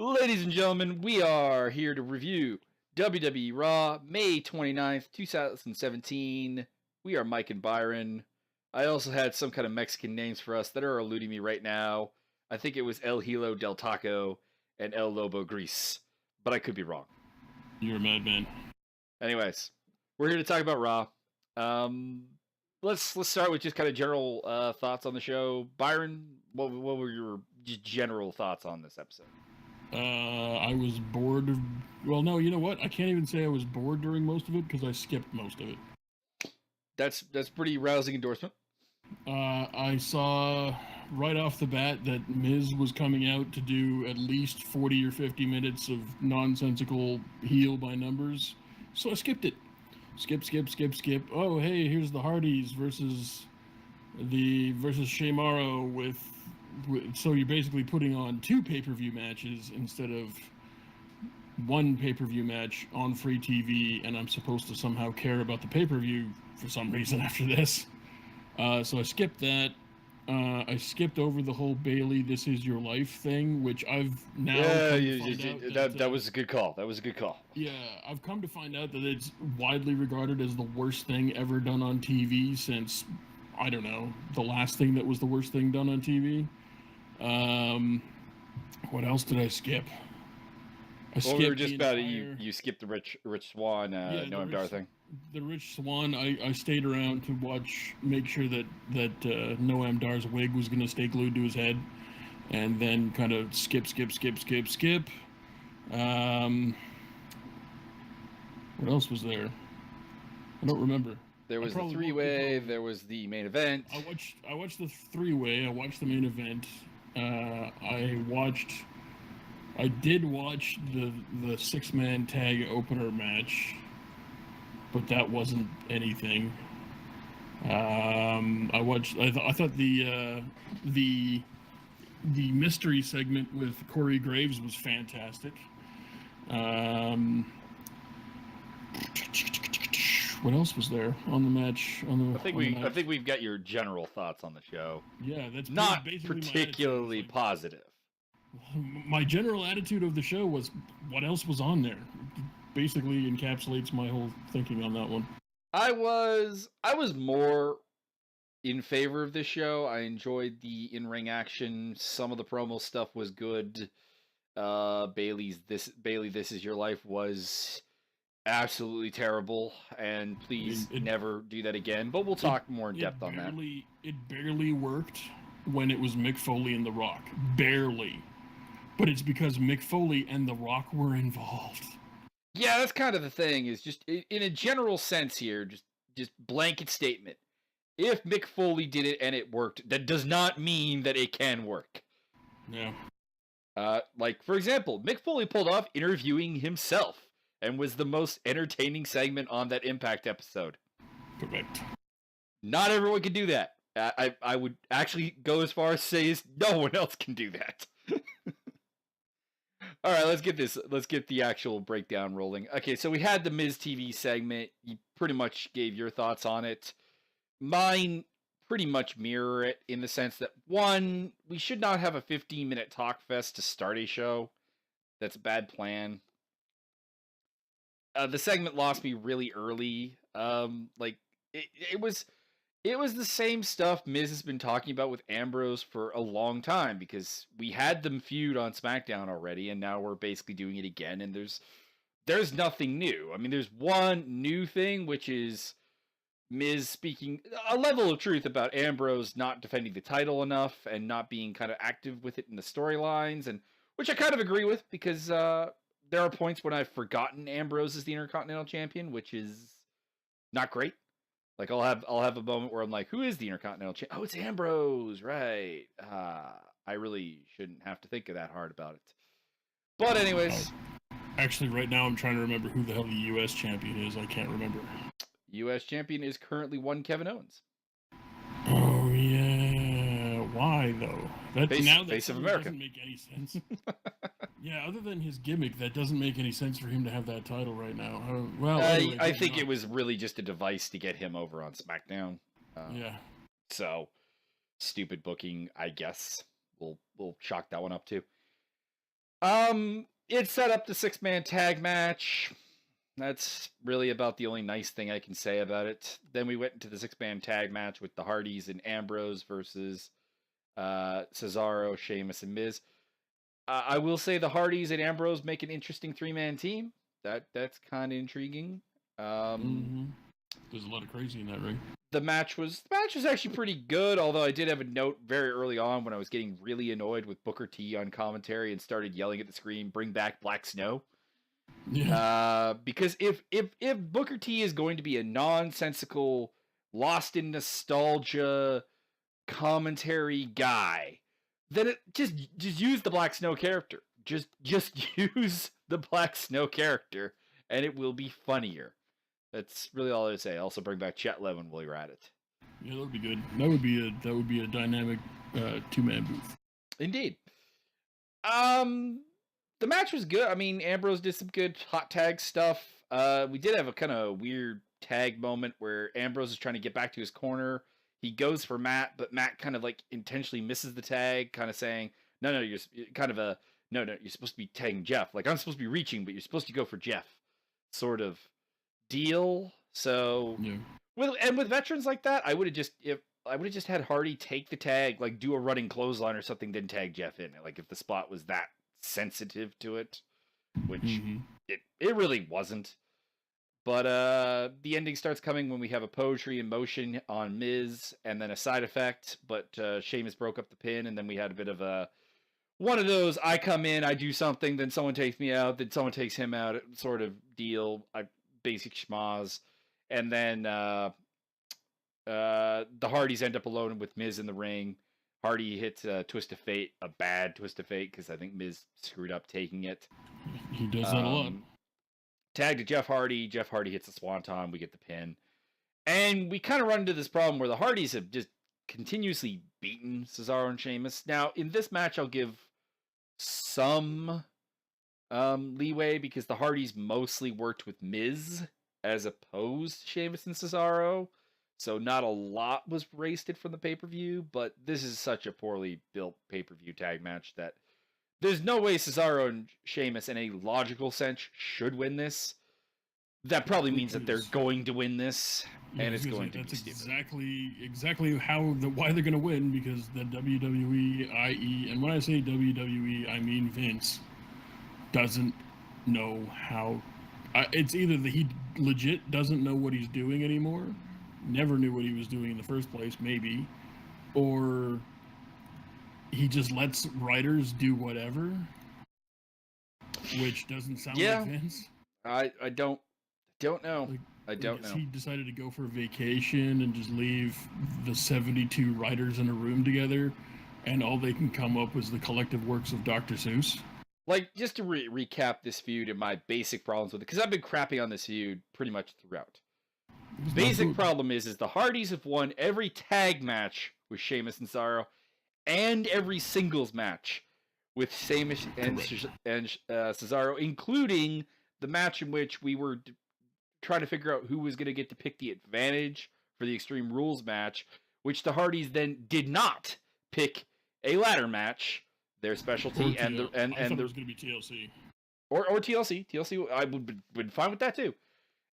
Ladies and gentlemen, we are here to review WWE Raw May 29th, 2017. We are Mike and Byron. I also had some kind of Mexican names for us that are eluding me right now. I think it was El Hilo del Taco and El Lobo Grease, but I could be wrong. You're a madman. Anyways, we're here to talk about Raw. Let's start with just kind of general thoughts on the show. Byron, what were your general thoughts on this episode? I was bored of. Well, no, you know what? I can't even say I was bored during most of it because I skipped most of it. That's pretty rousing endorsement. I saw right off the bat that Miz was coming out to do at least 40 or 50 minutes of nonsensical heel by numbers, so I skipped it. Skip. Oh, hey, here's the Hardys versus Shemaro with. So you're basically putting on two pay-per-view matches instead of one pay-per-view match on free TV, and I'm supposed to somehow care about the pay-per-view for some reason after this. So I skipped that. I skipped over the whole Bailey "This Is Your Life" thing, which I've now that was a good call. That was a good call. Yeah, I've come to find out that it's widely regarded as the worst thing ever done on TV since, I don't know, the last thing that was the worst thing done on TV. What else did I skip? We were just about it. You skipped the Rich Swann Noam Dar thing. The Rich Swann. I stayed around to make sure that Noam Dar's wig was going to stay glued to his head, and then kind of skip. What else was there? I don't remember. There was the three-way. There was the main event. I watched the three-way. I watched the main event. I did watch the six-man tag opener match, but that wasn't anything. I thought the mystery segment with Corey Graves was fantastic. What else was there on the match? I think we've got your general thoughts on the show. Yeah, that's not particularly positive. My general attitude of the show was, what else was on there? Basically encapsulates my whole thinking on that one. I was more in favor of this show. I enjoyed the in-ring action. Some of the promo stuff was good. Bailey, "This Is Your Life" was absolutely terrible, and please never do that again. But we'll talk more in depth on that. It barely worked when it was Mick Foley and The Rock. Barely. But it's because Mick Foley and The Rock were involved. Yeah, that's kind of the thing, is just in a general sense here, just blanket statement. If Mick Foley did it and it worked, that does not mean that it can work. Yeah. Like, for example, Mick Foley pulled off interviewing himself and was the most entertaining segment on that Impact episode. Correct. Not everyone can do that. I would actually go as far as to say no one else can do that. All right, let's get the actual breakdown rolling. Okay, so we had the Miz TV segment. You pretty much gave your thoughts on it. Mine pretty much mirror it in the sense that, one, we should not have a 15-minute talk fest to start a show. That's a bad plan. The segment lost me really early. It was the same stuff Miz has been talking about with Ambrose for a long time, because we had them feud on SmackDown already, and now we're basically doing it again, and there's nothing new. I mean, there's one new thing, which is Miz speaking a level of truth about Ambrose not defending the title enough and not being kind of active with it in the storylines, and which I kind of agree with, because there are points when I've forgotten Ambrose is the Intercontinental Champion, which is not great. Like, I'll have a moment where I'm like, who is the Intercontinental Champion? Oh, it's Ambrose, right. I really shouldn't have to think of that hard about it. But anyways. Actually, right now I'm trying to remember who the hell the U.S. champion is. I can't remember. U.S. champion is currently one Kevin Owens. Oh, yeah. Why, though? Face of America. Doesn't make any sense. Yeah, other than his gimmick, that doesn't make any sense for him to have that title right now. Anyway, I think it was really just a device to get him over on SmackDown. Yeah. So, stupid booking, I guess. We'll chalk that one up too. It set up the 6-man tag match. That's really about the only nice thing I can say about it. Then we went into the 6-man tag match with the Hardys and Ambrose versus Cesaro, Sheamus, and Miz. I will say the Hardys and Ambrose make an interesting 3-man team. That's kind of intriguing. There's a lot of crazy in that ring. The match was actually pretty good, although I did have a note very early on when I was getting really annoyed with Booker T on commentary and started yelling at the screen, "Bring back Black Snow." Yeah. Because if Booker T is going to be a nonsensical, lost in nostalgia commentary guy, then it just use the Black Snow character. Just use the Black Snow character, and it will be funnier. That's really all I would say. Also, bring back Chet Levin while you're at it. Yeah, that would be good. That would be a dynamic 2-man booth. Indeed. The match was good. I mean, Ambrose did some good hot tag stuff. We did have a kind of weird tag moment where Ambrose is trying to get back to his corner. He goes for Matt, but Matt kind of like intentionally misses the tag, kind of saying, "No, you're kind of a no, you're supposed to be tagging Jeff. Like I'm supposed to be reaching, but you're supposed to go for Jeff." Sort of deal. So Yeah. with veterans like that, I would have just had Hardy take the tag, like do a running clothesline or something, then tag Jeff in. Like if the spot was that sensitive to it, which it really wasn't. But the ending starts coming when we have a poetry in motion on Miz, and then a side effect. But Sheamus broke up the pin, and then we had a bit of a one of those I come in, I do something, then someone takes me out, then someone takes him out sort of deal. Basic schmaz. And then the Hardys end up alone with Miz in the ring. Hardy hits a twist of fate, a bad twist of fate, because I think Miz screwed up taking it. He does that a lot. Tag to Jeff Hardy. Jeff Hardy hits the swanton. We get the pin. And we kind of run into this problem where the Hardys have just continuously beaten Cesaro and Sheamus. Now, in this match, I'll give some leeway because the Hardys mostly worked with Miz as opposed to Sheamus and Cesaro. So not a lot was wasted from the pay-per-view, but this is such a poorly built pay-per-view tag match that there's no way Cesaro and Sheamus in a logical sense should win this. That probably means that they're going to win this, and it's going to be stupid. Exactly why they're going to win, because the WWE, and when I say WWE, I mean Vince, doesn't know how. It's either that he legit doesn't know what he's doing anymore, never knew what he was doing in the first place, maybe, or he just lets writers do whatever, which doesn't sound like Vince. I don't know. I don't know. He decided to go for a vacation and just leave the 72 writers in a room together, and all they can come up with the collective works of Dr. Seuss. Like, just to recap this feud and my basic problems with it, because I've been crapping on this feud pretty much throughout. Basic problem is the Hardys have won every tag match with Sheamus and Cesaro, and every singles match with Sheamus and Cesaro, including the match in which we were trying to figure out who was going to get to pick the advantage for the Extreme Rules match, which the Hardys then did not pick a ladder match, their specialty, I thought it was going to be TLC. Or TLC. TLC, I would been fine with that too.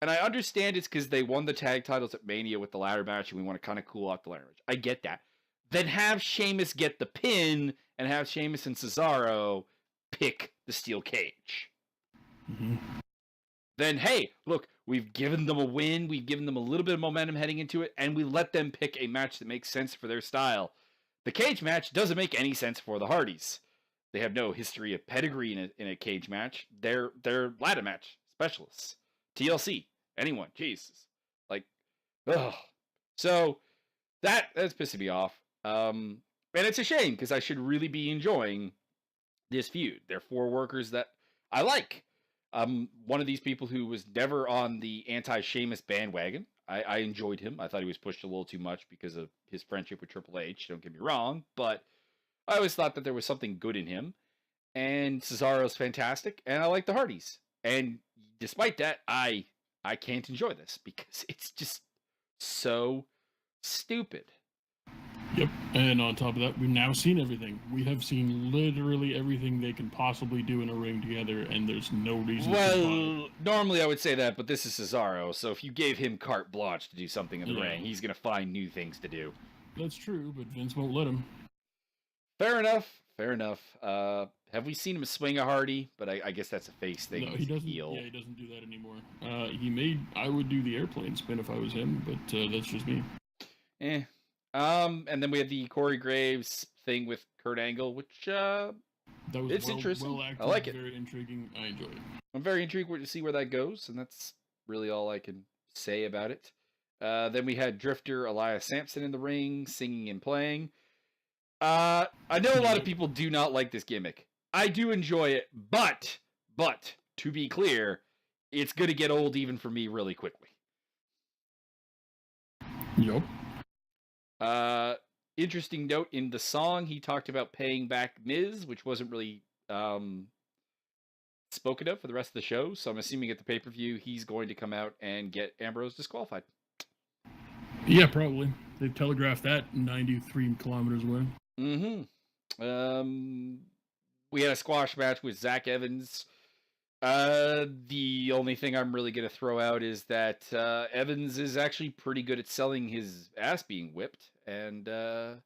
And I understand it's because they won the tag titles at Mania with the ladder match, and we want to kind of cool off the ladder match. I get that. Then have Sheamus get the pin, and have Sheamus and Cesaro pick the steel cage. Then, hey, look, we've given them a win, we've given them a little bit of momentum heading into it, and we let them pick a match that makes sense for their style. The cage match doesn't make any sense for the Hardys. They have no history of pedigree in a cage match. They're ladder match specialists. TLC. Anyone. Jesus. Like, ugh. So, that's pissing me off. And it's a shame, because I should really be enjoying this feud. They're 4 workers that I like. One of these people who was never on the anti-Sheamus bandwagon. I enjoyed him. I thought he was pushed a little too much because of his friendship with Triple H. Don't get me wrong, but I always thought that there was something good in him. And Cesaro's fantastic, and I like the Hardys. And despite that, I can't enjoy this because it's just so stupid. Yep. And on top of that, we've now seen everything. We have seen literally everything they can possibly do in a ring together, and there's no reason to spot it. Well, normally I would say that, but this is Cesaro, so if you gave him carte blanche to do something in the ring, he's going to find new things to do. That's true, but Vince won't let him. Fair enough. Fair enough. Have we seen him swing a Hardy? But I guess that's a face thing. No, he doesn't. Heel. Yeah, he doesn't do that anymore. I would do the airplane spin if I was him, but that's just me. And then we had the Corey Graves thing with Kurt Angle, which that was it's interesting. Well acted, I like it. Very intriguing. I enjoy it. I'm very intrigued to see where that goes, and that's really all I can say about it. Then we had Drifter Elias Sampson in the ring, singing and playing. I know a lot of people do not like this gimmick. I do enjoy it, but to be clear, it's going to get old even for me really quickly. Yep. Interesting note in the song, he talked about paying back Miz, which wasn't really spoken of for the rest of the show. So I'm assuming at the pay-per-view, he's going to come out and get Ambrose disqualified. Yeah, probably. They've telegraphed that 93 kilometers away. We had a squash match with Zach Evans. The only thing I'm really going to throw out is that Evans is actually pretty good at selling his ass being whipped, and that's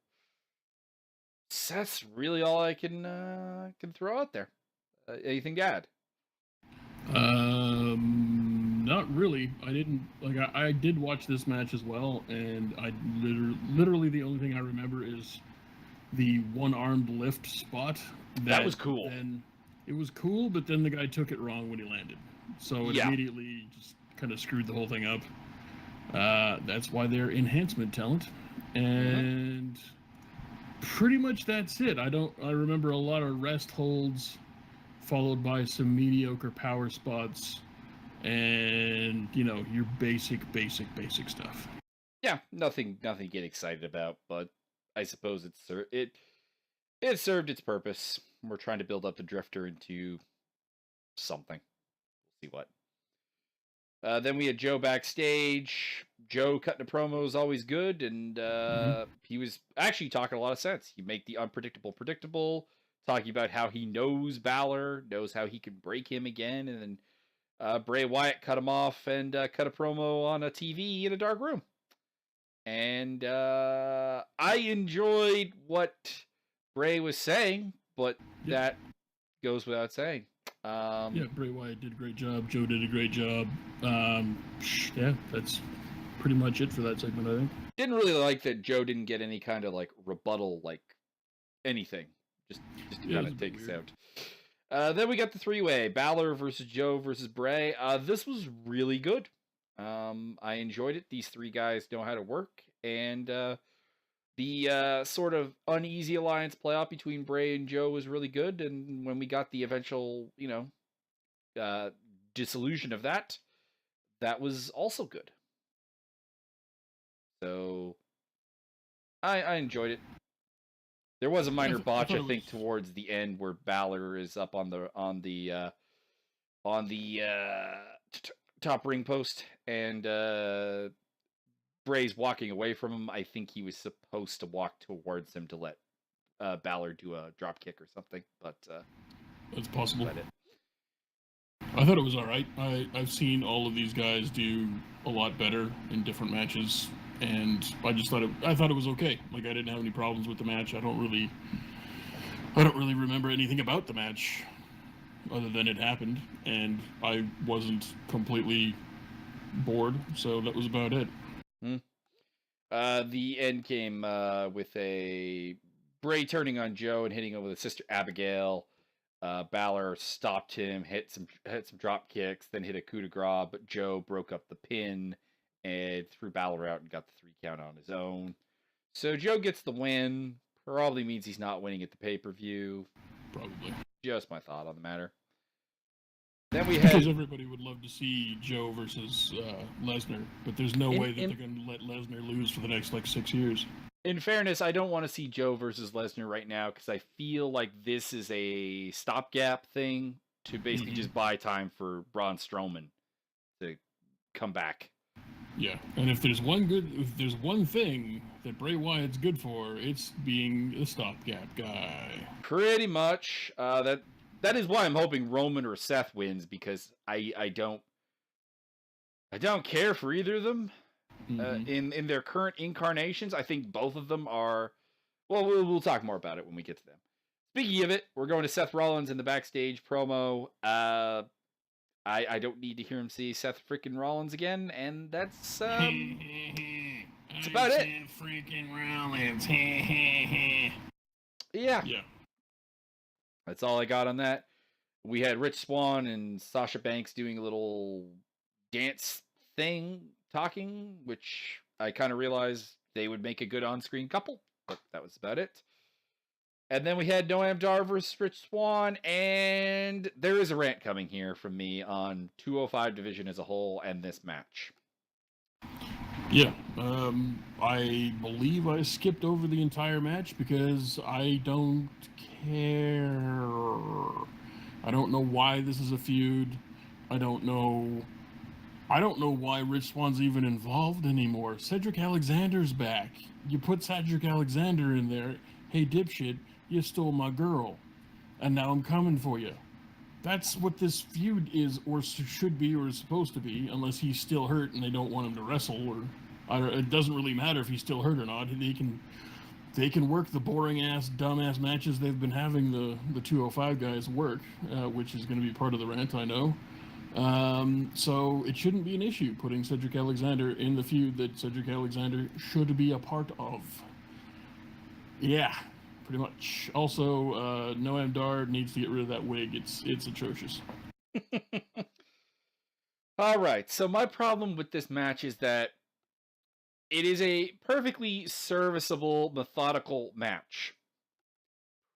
really all I can throw out there. Anything to add? Not really. I didn't I did watch this match as well, and I literally the only thing I remember is the one-armed lift spot. That was cool. And it was cool, but then the guy took it wrong when he landed, so it immediately just kind of screwed the whole thing up. That's why they're enhancement talent, and pretty much that's it. I remember a lot of rest holds, followed by some mediocre power spots, and your basic stuff. Yeah, nothing to get excited about, but I suppose it served its purpose. We're trying to build up the Drifter into something. We'll see what. Then we had Joe backstage. Joe cutting a promo is always good, and he was actually talking a lot of sense. He make the unpredictable predictable, talking about how he knows Balor, knows how he can break him again, and then Bray Wyatt cut him off and cut a promo on a TV in a dark room. And I enjoyed what Bray was saying, but that goes without saying. Bray Wyatt did a great job. Joe did a great job. That's pretty much it for that segment, I think. Didn't really like that Joe didn't get any kind of rebuttal, anything. Just to kind of take us out. Then we got the three-way, Balor versus Joe versus Bray. This was really good. I enjoyed it. These three guys know how to work, and the sort of uneasy alliance playoff between Bray and Joe was really good. And when we got the eventual, dissolution of that was also good. So I enjoyed it. There was a minor botch, I think, towards the end where Balor is up on the top ring post, and Bray's walking away from him. I think he was supposed to walk towards him to let Balor do a drop kick or something, but that's possible. I thought it was all right. I've seen all of these guys do a lot better in different matches, and I thought it was okay. I didn't have any problems with the match. I don't really remember anything about the match other than it happened, and I wasn't completely bored, so that was about it. The end came with a Bray turning on Joe and hitting him with his sister Abigail. Balor stopped him, hit some drop kicks, then hit a coup de grace, but Joe broke up the pin and threw Balor out and got the 3 count on his own. So Joe gets the win. Probably means he's not winning at the pay-per-view. Probably. Just my thought on the matter. Then we had... Because everybody would love to see Joe versus Lesnar, but there's no way that they're going to let Lesnar lose for the next 6 years. In fairness, I don't want to see Joe versus Lesnar right now because I feel like this is a stopgap thing to basically just buy time for Braun Strowman to come back. Yeah, and if there's one thing that Bray Wyatt's good for, it's being a stopgap guy. Pretty much. That is why I'm hoping Roman or Seth wins, because I don't care for either of them. In their current incarnations, I think both of them are. Well, we'll talk more about it when we get to them. Speaking of it, we're going to Seth Rollins in the backstage promo. I don't need to hear him say Seth freaking Rollins again, and that's about it. Freaking Rollins. Yeah. Yeah. That's all I got on that. We had Rich Swann and Sasha Banks doing a little dance thing, talking, which I kind of realized they would make a good on-screen couple, but that was about it. And then we had Noam Dar versus Rich Swann, and there is a rant coming here from me on 205 division as a whole and this match. Yeah, I believe I skipped over the entire match because I don't care. I don't know why this is a feud. I don't know why Rich Swann's even involved anymore. Cedric Alexander's back. You put Cedric Alexander in there. Hey, dipshit, you stole my girl, and now I'm coming for you. That's what this feud is, or should be, or is supposed to be, unless he's still hurt and they don't want him to wrestle, or it doesn't really matter if he's still hurt or not. They can work the boring ass, dumb ass matches they've been having the 205 guys work, which is going to be part of the rant, I know. So it shouldn't be an issue putting Cedric Alexander in the feud that Cedric Alexander should be a part of. Yeah, pretty much. Also, Noam Dar needs to get rid of that wig. It's atrocious. All right, so my problem with this match is that it is a perfectly serviceable, methodical match.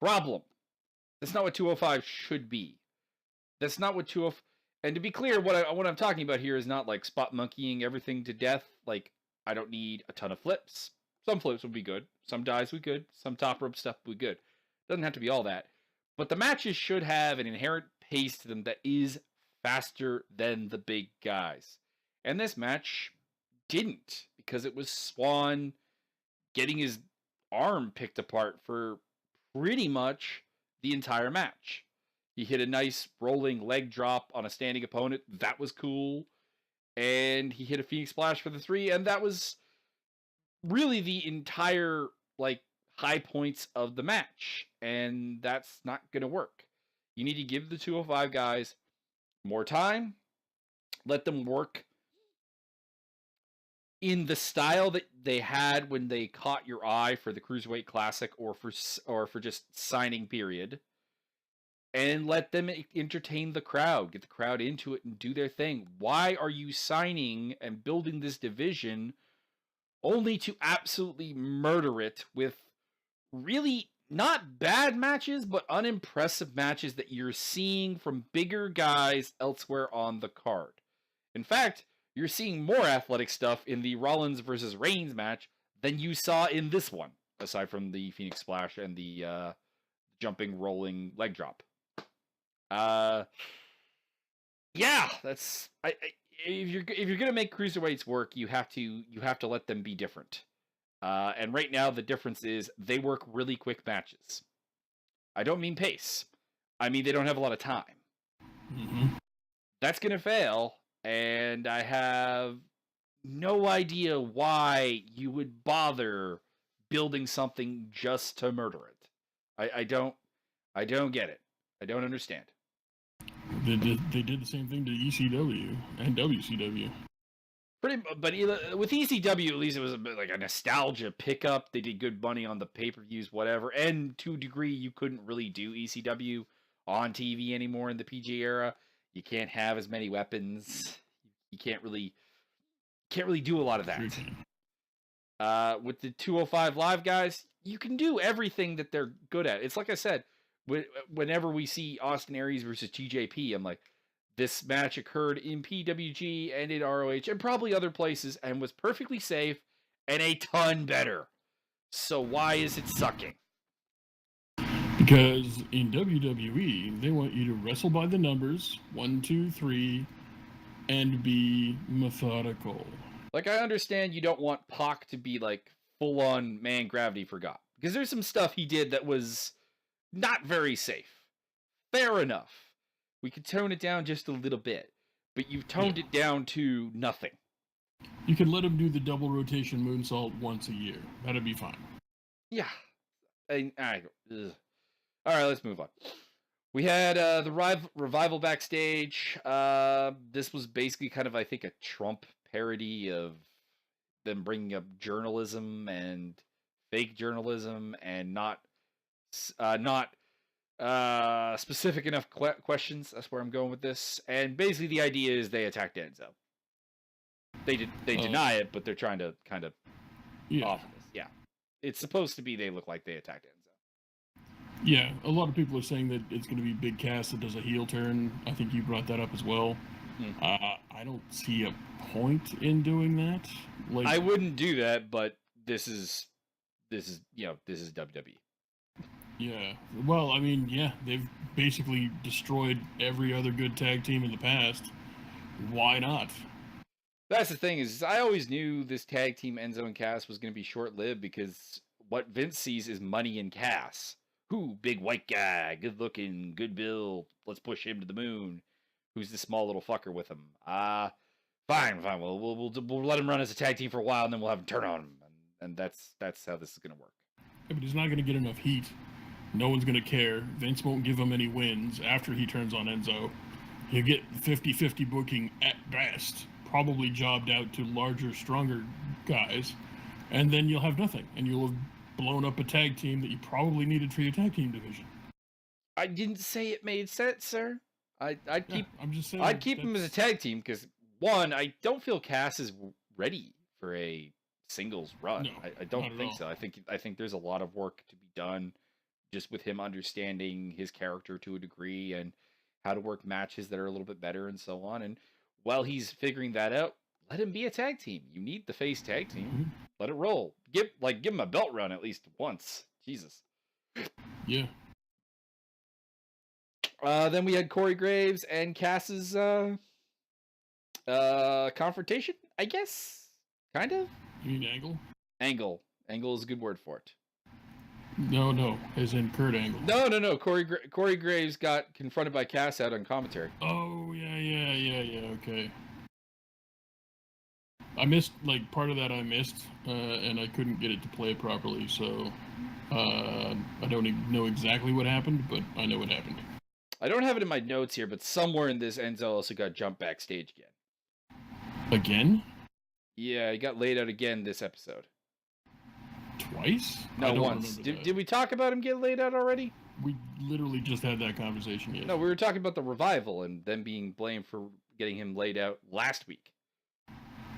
Problem. That's not what 205 should be. That's not what 205... And to be clear, what I'm talking about here is not like spot monkeying everything to death. Like, I don't need a ton of flips. Some flips would be good. Some dives would be good. Some top rope stuff would be good. Doesn't have to be all that. But the matches should have an inherent pace to them that is faster than the big guys. And this match didn't, because it was Swann getting his arm picked apart for pretty much the entire match. He hit a nice rolling leg drop on a standing opponent. That was cool. And he hit a Phoenix Splash for the 3, and that was really the entire high points of the match. And that's not going to work. You need to give the 205 guys more time. Let them work in the style that they had when they caught your eye for the Cruiserweight Classic or for just signing period. And let them entertain the crowd, get the crowd into it and do their thing. Why are you signing and building this division only to absolutely murder it with really not bad matches, but unimpressive matches that you're seeing from bigger guys elsewhere on the card? In fact, you're seeing more athletic stuff in the Rollins versus Reigns match than you saw in this one, aside from the Phoenix Splash and the jumping, rolling leg drop. Yeah, that's if you're gonna make cruiserweights work, you have to let them be different. And right now the difference is they work really quick matches. I don't mean pace. I mean they don't have a lot of time. Mm-hmm. That's gonna fail, and I have no idea why you would bother building something just to murder it. I don't get it. I don't understand. They did the same thing to ECW and WCW. But with ECW, at least it was a bit like a nostalgia pickup. They did good money on the pay-per-views, whatever. And to a degree, you couldn't really do ECW on TV anymore in the PG era. You can't have as many weapons. You can't really do a lot of that. With the 205 Live guys, you can do everything that they're good at. It's like I said, whenever we see Austin Aries versus TJP, I'm like, this match occurred in PWG and in ROH and probably other places and was perfectly safe and a ton better. So why is it sucking? Because in WWE, they want you to wrestle by the numbers, 1, 2, 3, and be methodical. Like, I understand you don't want Pac to be like full on man gravity forgot, because there's some stuff he did that was not very safe. Fair enough. We could tone it down just a little bit, but you've toned it down to nothing. You could let him do the double rotation moonsault once a year. That'd be fine. Yeah. All right, let's move on. We had the revival backstage. This was basically kind of, I think, a Trump parody of them bringing up journalism and fake journalism and not specific enough questions. That's where I'm going with this. And basically, the idea is they attacked Enzo. They deny it, but they're trying to kind of off this. Yeah, it's supposed to be they look like they attacked Enzo. Yeah, a lot of people are saying that it's going to be Big Cass that does a heel turn. I think you brought that up as well. I don't see a point in doing that. Like, I wouldn't do that, but this is WWE. Yeah. Well, I mean, yeah, they've basically destroyed every other good tag team in the past. Why not? That's the thing, is I always knew this tag team Enzo and Cass was going to be short-lived, because what Vince sees is money in Cass. Who? Big white guy, good looking, good build. Let's push him to the moon. Who's the small little fucker with him? Fine. Well, we'll let him run as a tag team for a while, and then we'll have him turn on him, and that's how this is going to work. Yeah, but he's not going to get enough heat. No one's going to care. Vince won't give him any wins after he turns on Enzo. He'll get 50-50 booking at best, probably jobbed out to larger, stronger guys, and then you'll have nothing, and you'll have blown up a tag team that you probably needed for your tag team division. I didn't say it made sense, sir. I'd keep him as a tag team, because one, I don't feel Cass is ready for a singles run. No, I don't think so. I think there's a lot of work to be done, just with him understanding his character to a degree and how to work matches that are a little bit better and so on. And while he's figuring that out, let him be a tag team. You need the face tag team. Mm-hmm. Let it roll. Give him a belt run at least once. Jesus. Yeah. Then we had Corey Graves and Cass's confrontation, I guess. Kind of. You mean Angle? Angle is a good word for it. No, as in Kurt Angle. No. Corey Graves got confronted by Cass out on commentary. Oh, yeah, okay. I missed, part of that and I couldn't get it to play properly, so I don't even know exactly what happened, but I know what happened. I don't have it in my notes here, but somewhere in this, Enzo also got jumped backstage again. Again? Yeah, he got laid out again this episode. Twice? No, once. Did we talk about him getting laid out already? We literally just had that conversation yet. No, we were talking about the revival and them being blamed for getting him laid out last week.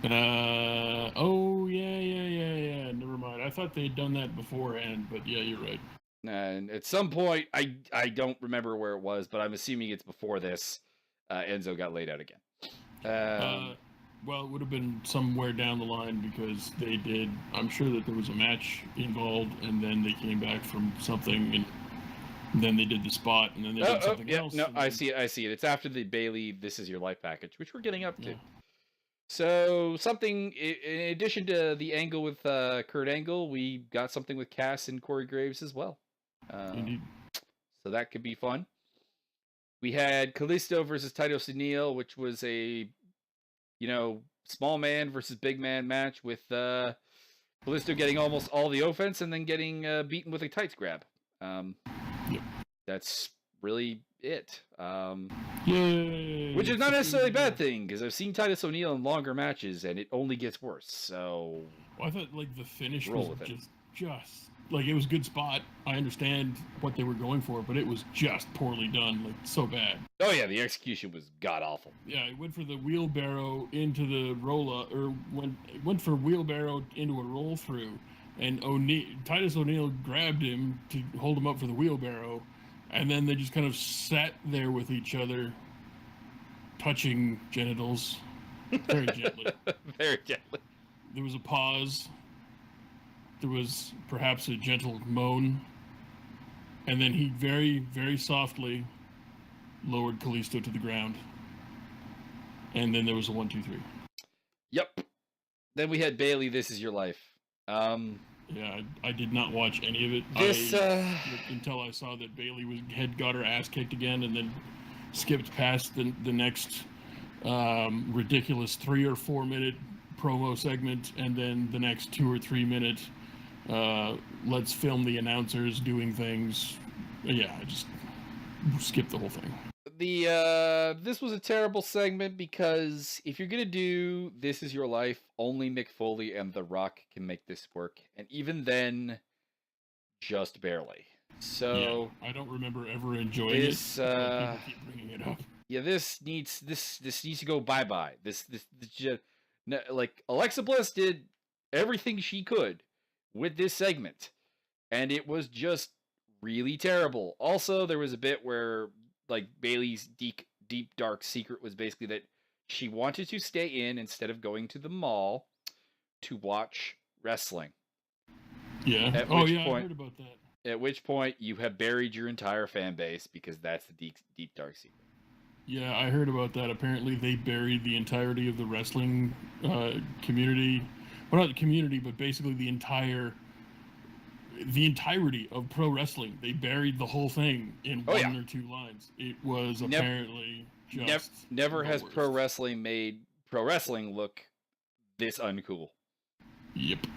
Oh, yeah. Never mind. I thought they'd done that beforehand, but yeah, you're right. And at some point, I don't remember where it was, but I'm assuming it's before this, Enzo got laid out again. Well, it would have been somewhere down the line, because they did. I'm sure that there was a match involved, and then they came back from something, and then they did the spot, and then they did something else. No, I see it. It's after the Bailey "This Is Your Life" package, which we're getting up to. Yeah. So something in addition to the angle with Kurt Angle, we got something with Cass and Corey Graves as well. Indeed. So that could be fun. We had Kalisto versus Titus O'Neil, which was a small man versus big man match, with Kalisto getting almost all the offense and then getting beaten with a tights grab. Yep. That's really it. Yay! Which is not necessarily a bad thing, because I've seen Titus O'Neil in longer matches and it only gets worse. So I thought the finish was just it was a good spot. I understand what they were going for, but it was just poorly done, so bad. Oh yeah, the execution was god awful. Yeah, he went for the wheelbarrow into the roll-up, or went for wheelbarrow into a roll-through, and Titus O'Neil grabbed him to hold him up for the wheelbarrow, and then they just kind of sat there with each other, touching genitals very gently. Very gently. There was a pause. There was perhaps a gentle moan, and then he very, very softly lowered Kalisto to the ground. And then there was a 1, 2, 3. Yep. Then we had Bailey, This Is Your Life. Yeah, I did not watch any of it. This Until I saw that Bailey had got her ass kicked again, and then skipped past the next ridiculous 3 or 4 minute promo segment, and then the next 2 or 3 minute let's film the announcers doing things. Yeah, I just skipped the whole thing. This was a terrible segment because if you're gonna do This Is Your Life, only Mick Foley and The Rock can make this work, and even then, just barely. So yeah, I don't remember ever enjoying this, it. People keep bringing it up. Yeah, this needs to go bye. This like Alexa Bliss did everything she could with this segment, and it was just really terrible. Also, there was a bit where like Bailey's deep dark secret was basically that she wanted to stay in instead of going to the mall to watch wrestling. Yeah. I heard about that. At which point you have buried your entire fan base because that's the deep dark secret. Yeah, I heard about that. Apparently, they buried the entirety of the wrestling community. Well, not the community, but basically the entirety of pro wrestling. They buried the whole thing in one or 2 lines. It was apparently just never has pro wrestling made pro wrestling look this uncool. Yep.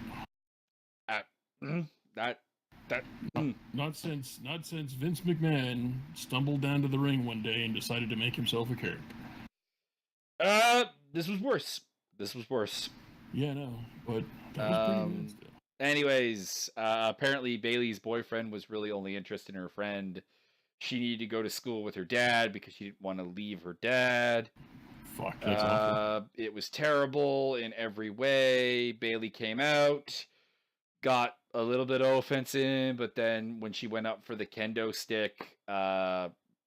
Not since Vince McMahon stumbled down to the ring one day and decided to make himself a character. This was worse. Yeah, no, but that was pretty good still. Anyways, apparently Bailey's boyfriend was really only interested in her friend. She needed to go to school with her dad because she didn't want to leave her dad. Fuck, that's awful. It was terrible in every way. Bailey came out, got a little bit of offense in, but then when she went up for the kendo stick,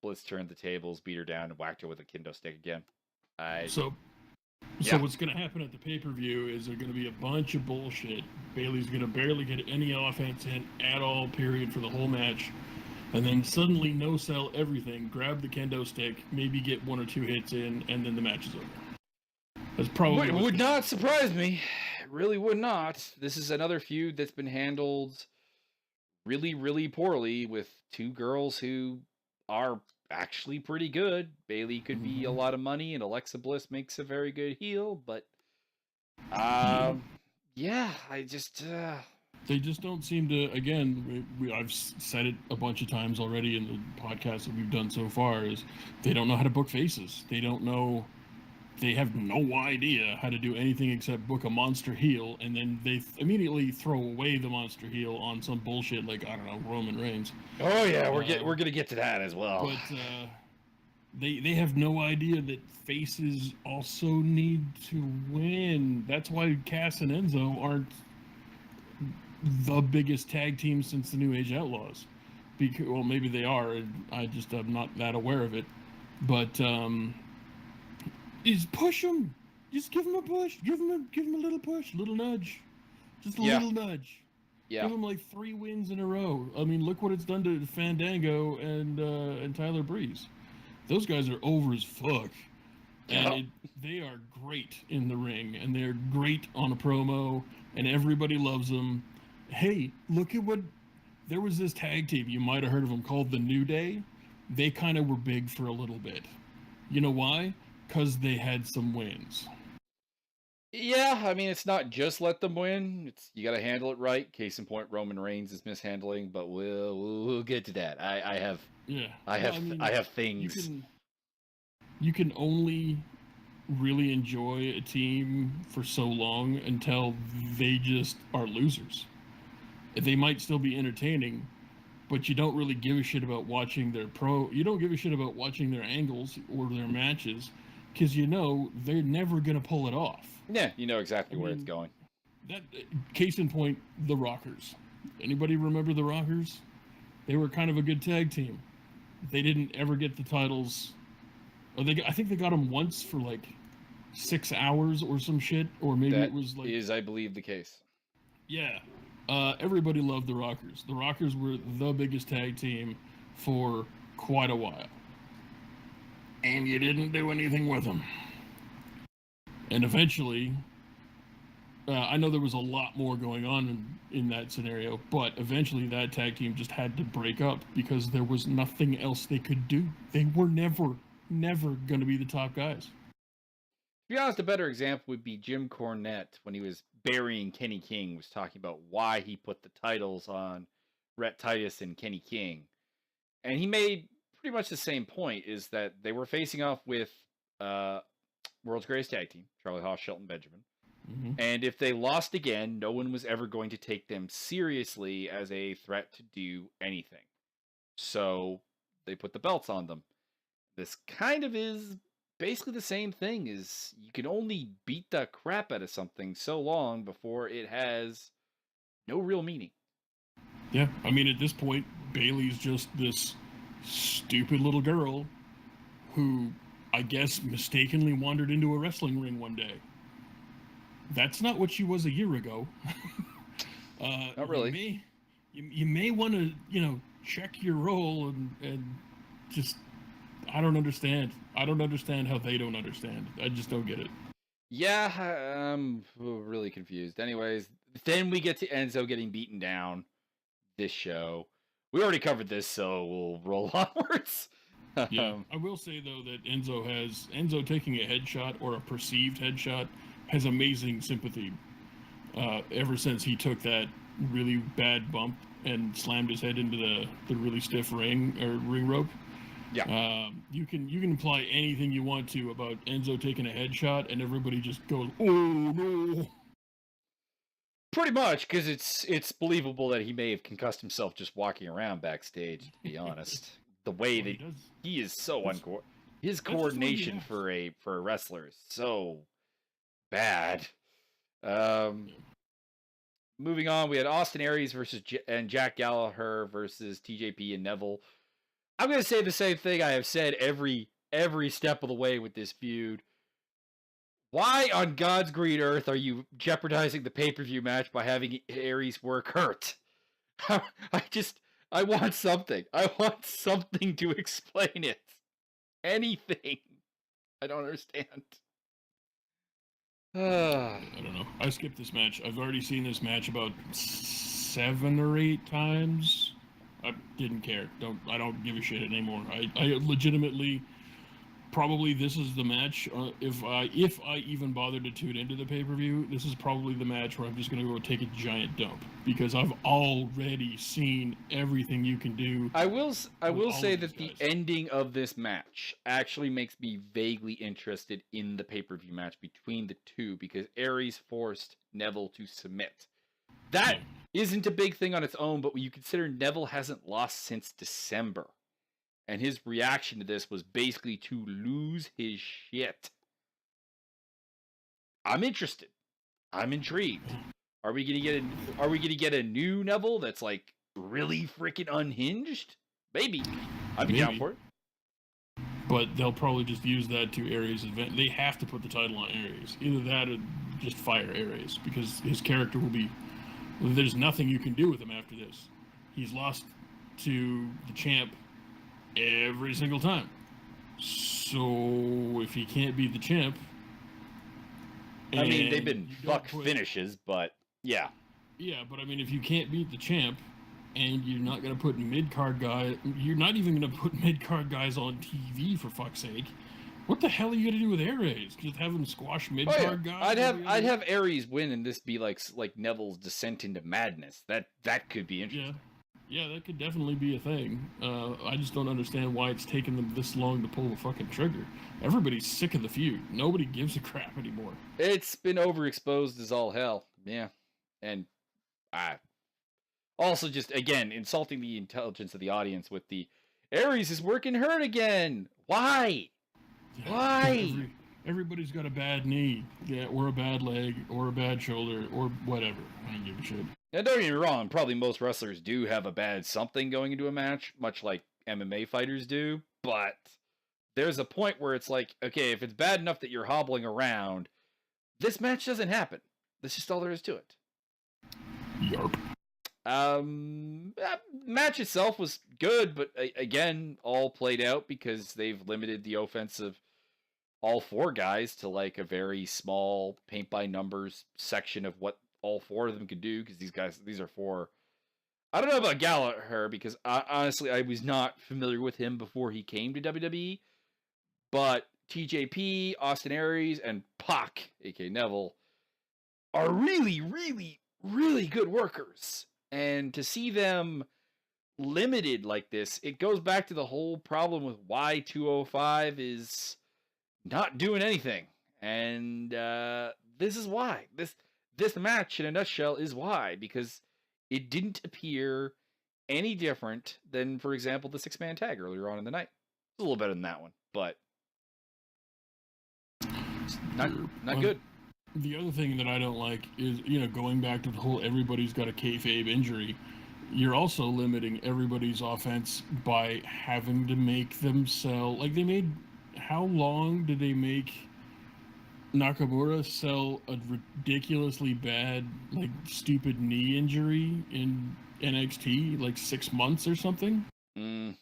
Bliss turned the tables, beat her down, and whacked her with a kendo stick again. So what's going to happen at the pay-per-view is there's going to be a bunch of bullshit. Bailey's going to barely get any offense in at all, period, for the whole match. And then suddenly no-sell everything, grab the kendo stick, maybe get 1 or 2 hits in, and then the match is over. That's probably would not surprise me. It really would not. This is another feud that's been handled really, really poorly with 2 girls who are actually pretty good. Bailey could be a lot of money, and Alexa Bliss makes a very good heel, but yeah, I just they just don't seem to. Again, I've said it a bunch of times already in the podcast that we've done so far. Is they don't know how to book faces. They don't know. They have no idea how to do anything except book a monster heel, and then they immediately throw away the monster heel on some bullshit like, I don't know, Roman Reigns. Oh yeah, we're gonna get to that as well. But they have no idea that faces also need to win. That's why Cass and Enzo aren't the biggest tag team since the New Age Outlaws. Because, well, maybe they are, and I just am not that aware of it. But is push them. Just give them a push. Give them a little push, a little nudge. Just a little nudge. Yeah. Give them like 3 wins in a row. I mean, look what it's done to Fandango and Tyler Breeze. Those guys are over as fuck. And they are great in the ring, and they're great on a promo, and everybody loves them. Hey, look at what... There was this tag team, you might have heard of them, called The New Day. They kind of were big for a little bit. You know why? Because they had some wins. Yeah, I mean, it's not just let them win. You got to handle it right. Case in point, Roman Reigns is mishandling, but we'll get to that. I have things. You can only really enjoy a team for so long until they just are losers. They might still be entertaining, but you don't really give a shit about watching their you don't give a shit about watching their angles or their matches, because you know they're never going to pull it off. Yeah, you know exactly where it's going. That case in point, the Rockers. Anybody remember the Rockers? They were kind of a good tag team. They didn't ever get the titles. I think they got them once for like 6 hours or some shit, or maybe it was like... That is, I believe, the case. Yeah. Everybody loved the Rockers. The Rockers were the biggest tag team for quite a while. And you didn't do anything with them. And eventually, I know there was a lot more going on in that scenario, but eventually that tag team just had to break up because there was nothing else they could do. They were never going to be the top guys. To be honest, a better example would be Jim Cornette when he was burying Kenny King, was talking about why he put the titles on Rhett Titus and Kenny King. And he made pretty much the same point, is that they were facing off with World's Greatest Tag Team, Charlie Haas, Shelton Benjamin. Mm-hmm. And if they lost again, no one was ever going to take them seriously as a threat to do anything. So they put the belts on them. This kind of is basically the same thing, is you can only beat the crap out of something so long before it has no real meaning. Yeah, I mean, at this point, Bayley's just this stupid little girl who, I guess, mistakenly wandered into a wrestling ring one day. That's not what she was a year ago. Not really. You may want to, check your role and just, I don't understand. I don't understand how they don't understand. I just don't get it. Yeah, I'm really confused. Anyways, then we get to Enzo getting beaten down this show. We already covered this, so we'll roll onwards. Yeah, I will say, though, that Enzo taking a headshot or a perceived headshot has amazing sympathy ever since he took that really bad bump and slammed his head into the really stiff ring rope. Yeah. You can imply anything you want to about Enzo taking a headshot, and everybody just goes, "Oh no!" Pretty much, because it's believable that he may have concussed himself just walking around backstage. To be honest, the way that he is so his coordination for a wrestler is so bad. Moving on, we had Austin Aries versus and Jack Gallagher versus TJP and Neville. I'm going to say the same thing I have said every step of the way with this feud. Why on God's green earth are you jeopardizing the pay-per-view match by having Aries work hurt? I want something. I want something to explain it. Anything. I don't understand. I don't know. I skipped this match. I've already seen this match about 7 or 8 times. I didn't care. I don't give a shit anymore. I legitimately, probably this is the match. If I even bothered to tune into the pay-per-view, this is probably the match where I'm just gonna go take a giant dump because I've already seen everything you can do. I will say that the ending of this match actually makes me vaguely interested in the pay-per-view match between the two, because Aries forced Neville to submit. That isn't a big thing on its own, but when you consider Neville hasn't lost since December, and his reaction to this was basically to lose his shit. I'm interested. I'm intrigued. Are we gonna get a new Neville that's like really freaking unhinged? Maybe. I'd be down for it. But they'll probably just use that to Aries' event. They have to put the title on Aries. Either that or just fire Aries, because his character will be... There's nothing you can do with him after this. He's lost to the champ every single time. So if he can't beat the champ... I mean, they've been finishes, but yeah. Yeah, but I mean, if you can't beat the champ, and you're not going to put mid-card guys... You're not even going to put mid-card guys on TV, for fuck's sake. What the hell are you going to do with Aries? Just have him squash mid-card guys? I'd have Aries win and this be like Neville's descent into madness. That could be interesting. Yeah, that could definitely be a thing. I just don't understand why it's taken them this long to pull the fucking trigger. Everybody's sick of the feud. Nobody gives a crap anymore. It's been overexposed as all hell. Yeah. And also just, again, insulting the intelligence of the audience with the Aries is working hurt again. Why? Why? Everybody's got a bad knee, or a bad leg, or a bad shoulder, or whatever. I don't give a shit. Now, don't get me wrong, probably most wrestlers do have a bad something going into a match, much like MMA fighters do, but there's a point where it's like, okay, if it's bad enough that you're hobbling around, this match doesn't happen. That's just all there is to it. Yarp. Match itself was good, but again, all played out because they've limited the offensive all four guys to like a very small paint by numbers section of what all four of them could do, because these are four. I don't know about Gallagher because honestly I was not familiar with him before he came to WWE, but TJP, Austin Aries, and Pac, aka Neville, are really, really, really good workers. And to see them limited like this, it goes back to the whole problem with why 205 is not doing anything. And this is why. This match in a nutshell is why, because it didn't appear any different than, for example, the 6-man tag earlier on in the night. It's a little better than that one, but not good. The other thing that I don't like is, going back to the whole everybody's got a kayfabe injury, you're also limiting everybody's offense by having to make them sell. Like, how long did they make Nakamura sell a ridiculously bad, like, stupid knee injury in NXT? Like 6 months or something? I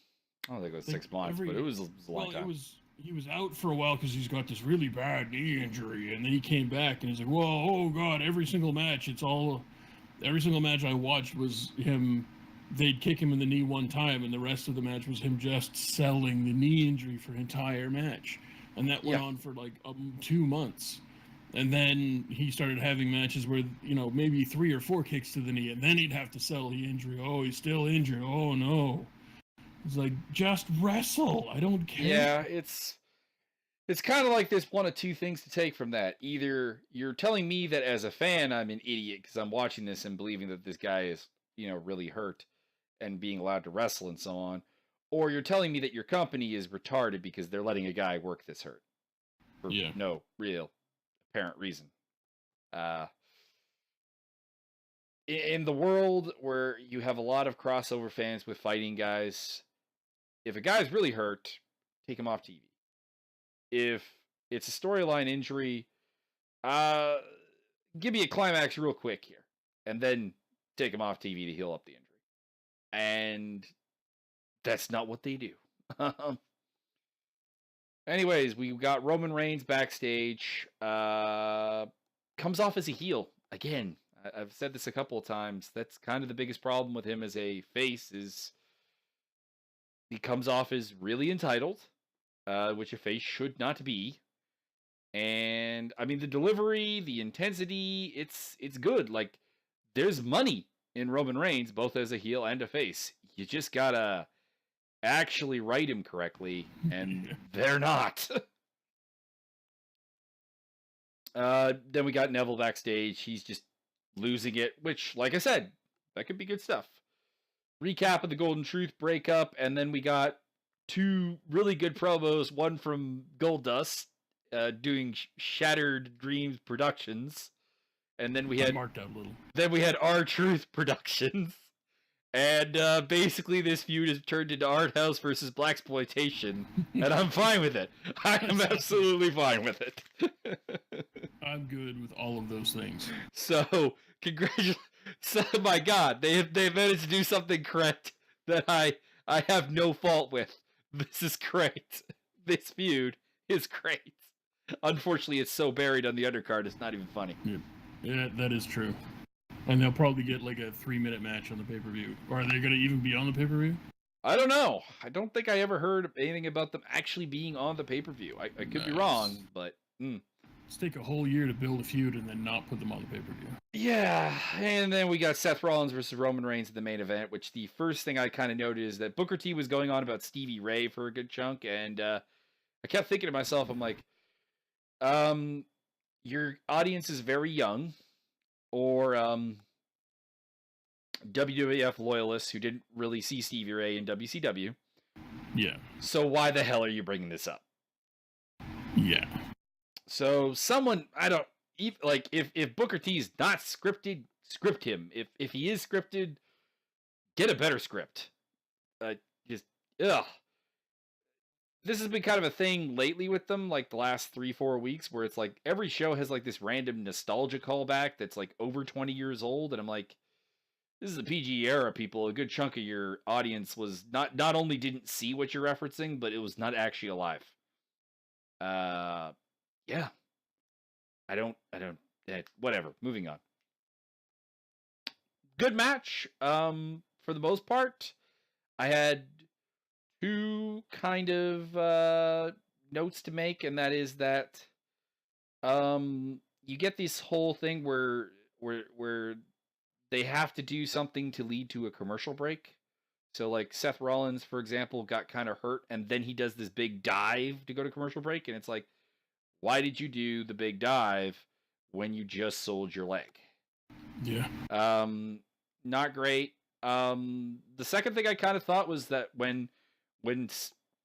don't think it was 6 months, but it was a long time. He was out for a while because he's got this really bad knee injury, and then he came back and he's like, "Whoa, oh god!" Every single match I watched was him. They'd kick him in the knee one time, and the rest of the match was him just selling the knee injury for an entire match, and that went on for like 2 months. And then he started having matches where maybe 3 or 4 kicks to the knee, and then he'd have to sell the injury. Oh, he's still injured. Oh no. It's like, just wrestle. I don't care. Yeah, it's kind of like there's one of two things to take from that. Either you're telling me that as a fan I'm an idiot because I'm watching this and believing that this guy is, really hurt and being allowed to wrestle and so on, or you're telling me that your company is retarded because they're letting a guy work this hurt for no real apparent reason. In the world where you have a lot of crossover fans with fighting guys, if a guy's really hurt, take him off TV. If it's a storyline injury, give me a climax real quick here, and then take him off TV to heal up the injury. And that's not what they do. Anyways, we got Roman Reigns backstage. Comes off as a heel again. I've said this a couple of times. That's kind of the biggest problem with him as a face, is he comes off as really entitled, which a face should not be. And I mean, the delivery, the intensity, it's good. Like, there's money in Roman Reigns, both as a heel and a face. You just gotta actually write him correctly, and they're not. Then we got Neville backstage. He's just losing it, which, like I said, that could be good stuff. Recap of the Golden Truth breakup, and then we got 2 really good promos. One from Goldust, doing Shattered Dreams Productions, and then we had marked out a little. Then we had R-Truth Productions, and basically this feud has turned into Art House versus Blaxploitation, and I'm fine with it. I am absolutely fine with it. I'm good with all of those things. So, congratulations. So, my God, they managed to do something correct that I have no fault with. This is great. This feud is great. Unfortunately, it's so buried on the undercard, it's not even funny. Yeah, that is true. And they'll probably get like a 3-minute match on the pay-per-view. Or are they going to even be on the pay-per-view? I don't know. I don't think I ever heard anything about them actually being on the pay-per-view. I could be wrong, but... Let's take a whole year to build a feud and then not put them on the pay-per-view. Yeah, and then we got Seth Rollins versus Roman Reigns in the main event, which the first thing I kind of noted is that Booker T was going on about Stevie Ray for a good chunk, and I kept thinking to myself, I'm like, your audience is very young, or WWF loyalists who didn't really see Stevie Ray in WCW. Yeah. So why the hell are you bringing this up? Yeah. So someone, if Booker T is not scripted, script him. If he is scripted, get a better script. This has been kind of a thing lately with them, like the last 3-4 weeks, where it's like every show has like this random nostalgia callback that's like over 20 years old, and I'm like, this is a PG era, people. A good chunk of your audience was not only didn't see what you're referencing, but it was not actually alive. Yeah, I don't. Whatever. Moving on. Good match. For the most part, I had two kind of notes to make, and that is that you get this whole thing where they have to do something to lead to a commercial break. So like Seth Rollins, for example, got kind of hurt, and then he does this big dive to go to commercial break, and it's like, why did you do the big dive when you just sold your leg? Yeah. Not great. The second thing I kind of thought was that when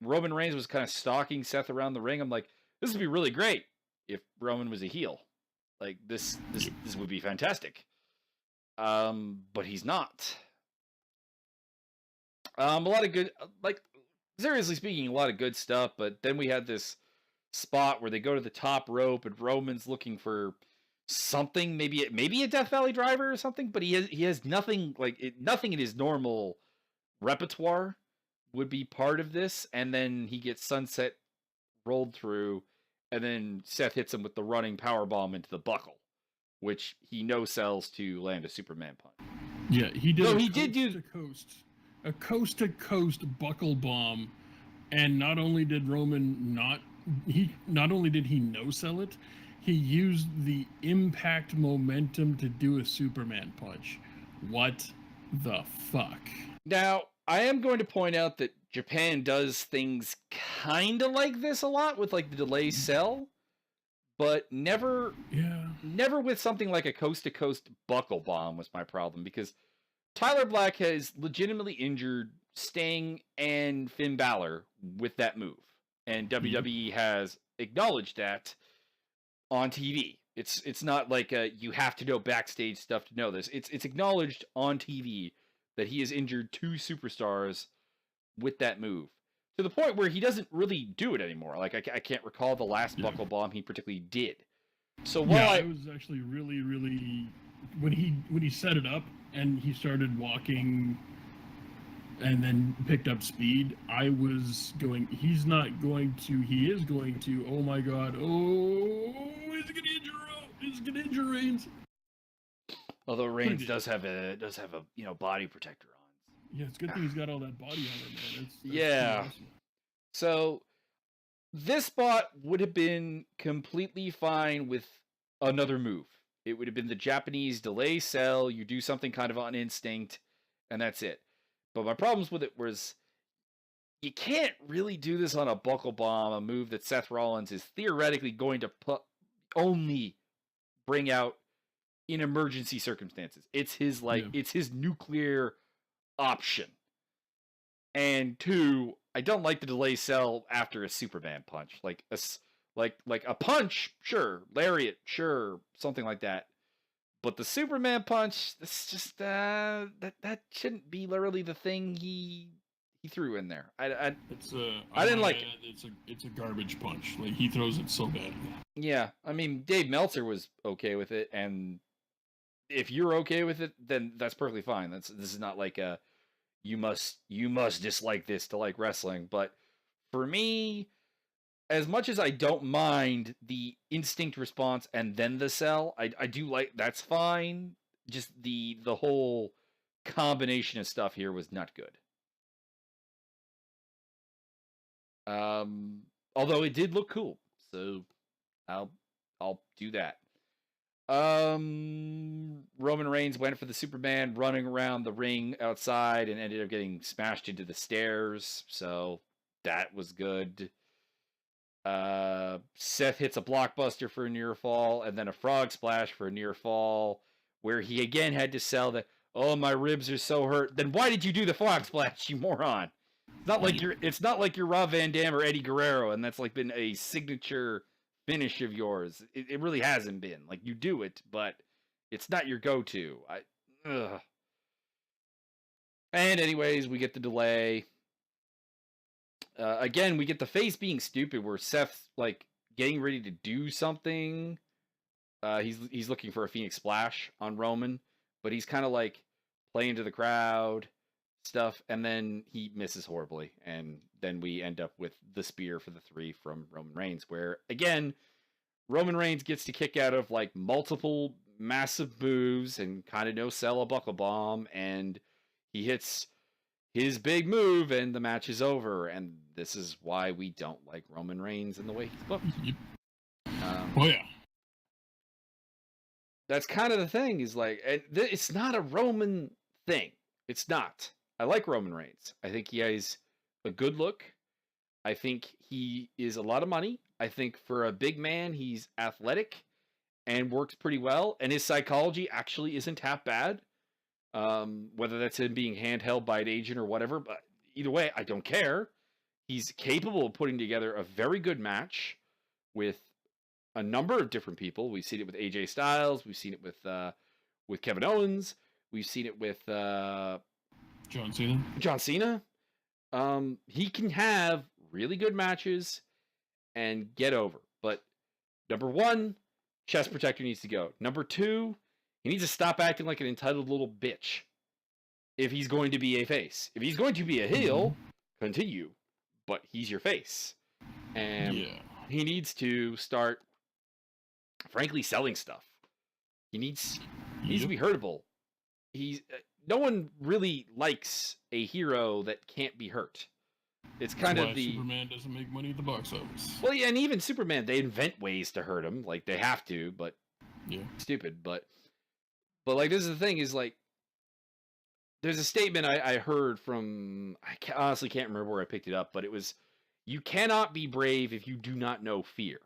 Roman Reigns was kind of stalking Seth around the ring, I'm like, this would be really great if Roman was a heel. Like this would be fantastic. But he's not. A lot of good, like, seriously speaking, a lot of good stuff. But then we had this spot where they go to the top rope, and Roman's looking for something, maybe a Death Valley driver or something. But he has nothing nothing in his normal repertoire would be part of this. And then he gets sunset rolled through, and then Seth hits him with the running power bomb into the buckle, which he no sells to land a Superman punch. Yeah, he did. So he did do a coast to coast buckle bomb, and not only did Roman not only did he no sell it, he used the impact momentum to do a Superman punch. What the fuck? Now, I am going to point out that Japan does things kind of like this a lot with like the delay sell, but never with something like a coast to coast buckle bomb was my problem, because Tyler Black has legitimately injured Sting and Finn Balor with that move, and WWE has acknowledged that on TV. It's not like you have to know backstage stuff to know this. It's acknowledged on TV that he has injured two superstars with that move, to the point where he doesn't really do it anymore. Like I can't recall the last buckle bomb he particularly did. So while I was actually really when he set it up and he started walking and then picked up speed, I was going, he is going to, oh my god, he's gonna injure Reigns. Although Reigns does have a body protector on. Yeah, it's a good thing he's got all that body on him, man. Yeah. Awesome. So this spot would have been completely fine with another move. It would have been the Japanese delay sell. You do something kind of on instinct, and that's it. But my problems with it was you can't really do this on a buckle bomb, a move that Seth Rollins is theoretically going to only bring out in emergency circumstances. It's his it's his nuclear option. And two, I don't like the delay sell after a Superman punch. Like a punch, sure, lariat, sure, something like that. But the Superman punch, that's just that shouldn't be literally the thing he threw in there. I didn't like it. It's a garbage punch. Like, he throws it so bad. Yeah, I mean, Dave Meltzer was okay with it, and if you're okay with it, then that's perfectly fine. This is not like a you must dislike this to like wrestling. But for me, as much as I don't mind the instinct response and then the sell, I do like, that's fine. Just the whole combination of stuff here was not good. Although it did look cool, so I'll do that. Roman Reigns went for the Superman running around the ring outside and ended up getting smashed into the stairs, so that was good. Seth hits a blockbuster for a near fall, and then a frog splash for a near fall, where he again had to sell that, oh, my ribs are so hurt. Then why did you do the frog splash, you moron? It's not like you're Rob Van Dam or Eddie Guerrero, and that's like been a signature finish of yours. It really hasn't been. Like, you do it, but it's not your go-to. And anyways, we get the delay. Again, we get the face being stupid, where Seth's like getting ready to do something. He's looking for a Phoenix Splash on Roman, but he's kind of like playing to the crowd stuff, and then he misses horribly, and then we end up with the spear for the 3 from Roman Reigns, where again, Roman Reigns gets to kick out of like multiple massive moves and kind of no sell a buckle bomb, and he hits his big move and the match is over. And this is why we don't like Roman Reigns and the way he's booked. Yep. Oh yeah. That's kind of the thing, is like, it's not a Roman thing. It's not. I like Roman Reigns. I think he has a good look. I think he is a lot of money. I think for a big man, he's athletic and works pretty well. And his psychology actually isn't half bad. Whether that's him being handheld by an agent or whatever. But either way, I don't care. He's capable of putting together a very good match with a number of different people. We've seen it with AJ Styles. We've seen it with Kevin Owens. We've seen it with John Cena. John Cena. He can have really good matches and get over. But number 1, chest protector needs to go. Number 2, he needs to stop acting like an entitled little bitch if he's going to be a face. If he's going to be a heel, continue. But he's your face. And he needs to start, frankly, selling stuff. He needs to be hurtable. No one really likes a hero that can't be hurt. It's kind of the Superman doesn't make money at the box office. Well, yeah, and even Superman, they invent ways to hurt him, like they have to, but stupid. But like, this is the thing, is like, there's a statement I heard from, honestly can't remember where I picked it up, but it was, you cannot be brave if you do not know fear.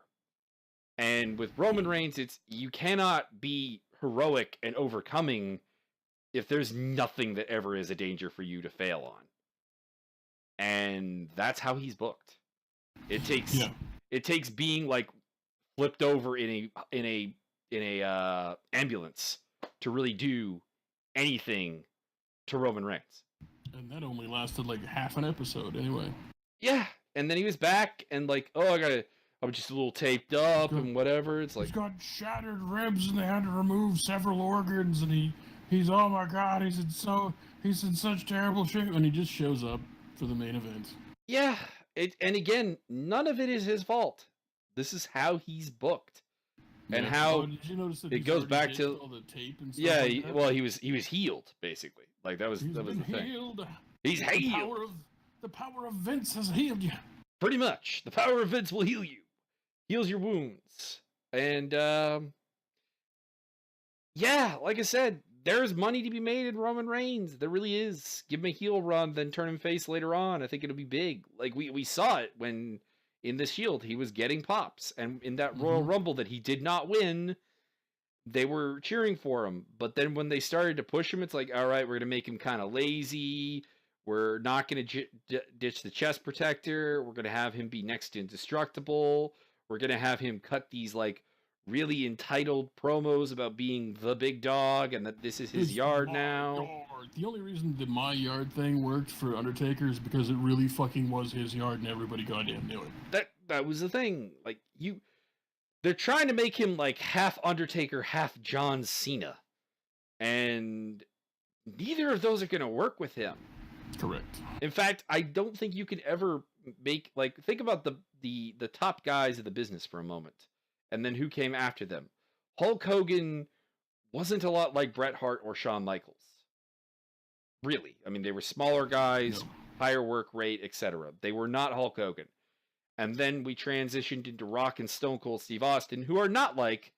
And with Roman Reigns, it's, you cannot be heroic and overcoming if there's nothing that ever is a danger for you to fail on. And that's how he's booked. It takes being like flipped over in a ambulance to really do anything to Roman Reigns. And that only lasted like half an episode anyway. Yeah, and then he was back and like, I'm just a little taped up and whatever. It's like, he's got shattered ribs and they had to remove several organs, and he's oh my god, he's in such terrible shape, and he just shows up for the main event. Yeah, and again, none of it is his fault. This is how he's booked, and how did you notice that it goes back to all the tape and stuff? Yeah, well, he was healed basically. Like that was the thing. He's healed. The power of Vince has healed you. Pretty much, the power of Vince will heal you, heals your wounds, and yeah, like I said, there's money to be made in Roman Reigns. There really is. Give him a heel run, then turn him face later on. I think it'll be big. Like we saw it when in the Shield he was getting pops, and in that Royal Rumble that he did not win, they were cheering for him. But then when they started to push him, it's like, all right, we're gonna make him kind of lazy. We're not gonna ditch the chest protector. We're gonna have him be next to indestructible. We're gonna have him cut these like really entitled promos about being the big dog and that this is his yard now. The only reason the my yard thing worked for Undertaker is because it really fucking was his yard and everybody goddamn knew it. That was the thing. Like they're trying to make him like half Undertaker, half John Cena. And neither of those are gonna work with him. Correct. In fact, I don't think you could ever make, like, think about the top guys of the business for a moment. And then who came after them? Hulk Hogan wasn't a lot like Bret Hart or Shawn Michaels. Really. I mean, they were smaller guys, higher work rate, etc. They were not Hulk Hogan. And then we transitioned into Rock and Stone Cold Steve Austin, who are not like